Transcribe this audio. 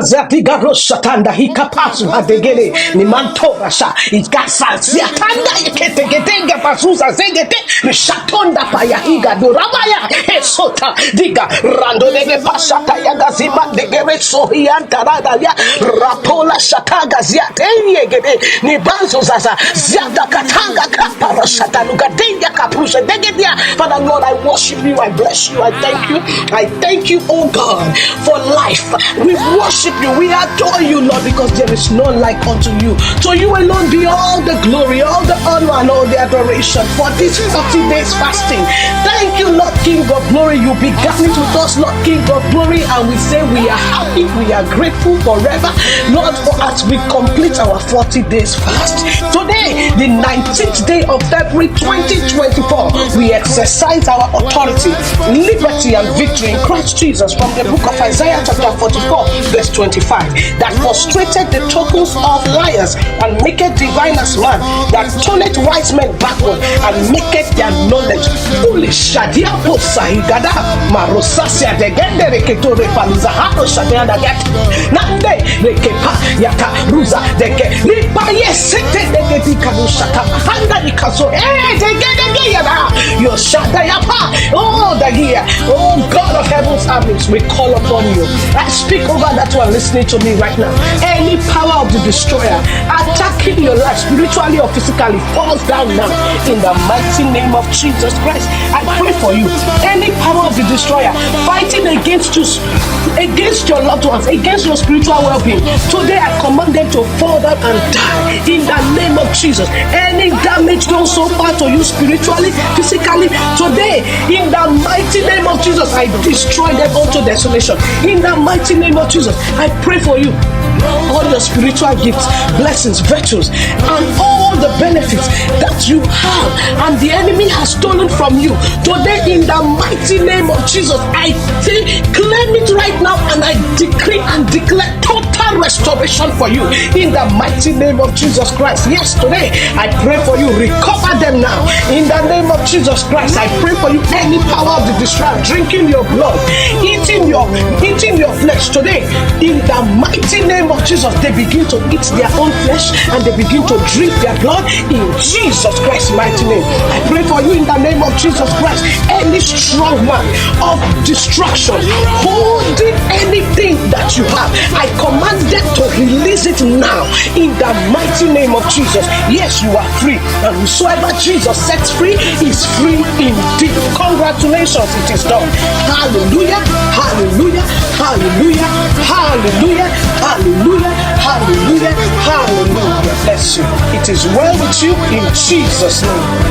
Zatiga Roshatanda Hikapasu Hadegele Nimantora Sha Ikasa Ziatanda Ketegetenge Pasuza Zegete Shatonda Payahiga Duramaya Esota Diga Rando Dege Pasata Yagazima Degere Sohianta Radaya Rapola Shataga Ziatenge Gede Nibanzo Zaza Ziata Katanga Kapara Shatanuga Denga Kaprusha Degedia. Father Lord, I worship you, I bless you, I thank you, oh God, for life. We worship you, we adore you, Lord, because there is none like unto you. To you alone be all the glory, all the honor, and all the adoration for this 40 days fasting. Thank you, Lord King of glory. You began it with us, Lord King of glory, and we say we are happy, we are grateful forever, Lord, for as we complete our 40 days fast. Today, the 19th day of February 2024, we exercise our authority, liberty, and victory in Christ Jesus from the book of Isaiah chapter 44 verse 25, that frustrated the tokens of liars and maketh diviners man, that turneth wise men backward and maketh their knowledge foolish. Shadia posahigada marosasia de gendere ketore paluza haro shadia da get nande rekepa yata ruza deke lipa yesete de dikanu shaka handa dikaso de gede yada yo shada yapa the year. Oh God of heaven's armies, we call upon you. I speak over that one listening to me right now. Any power of the destroyer attacking your life spiritually or physically falls down now in the mighty name of Jesus Christ. I pray for you. Any power of the destroyer fighting against you, against your loved ones, against your spiritual well-being, today I command them to fall down and die in the name of Jesus. Any damage done so far to you spiritually, physically, today in the mighty name of Jesus, I destroy them unto desolation. In the mighty name of Jesus, I pray for you. All your spiritual gifts, blessings, virtues, and all the benefits that you have and the enemy has stolen from you, today in the mighty name of Jesus, I claim it right now, and I decree and declare total restoration for you in the mighty name of Jesus Christ. Yes, today I pray for you. Recover them now in the name of Jesus Christ. I pray for you. Any power of the destroyer drinking your blood, eating your flesh, today in the mighty name of Jesus, they begin to eat their own flesh and they begin to drink their blood in Jesus Christ's mighty name. I pray for you in the name of Jesus Christ. Any strong man of destruction holding anything that you have, I command them to release it now in the mighty name of Jesus. Yes, you are free, and whosoever Jesus sets free is free indeed. Congratulations, it is done. Hallelujah, hallelujah, hallelujah, hallelujah, hallelujah, hallelujah, hallelujah. Bless you. It is well with you in Jesus' name.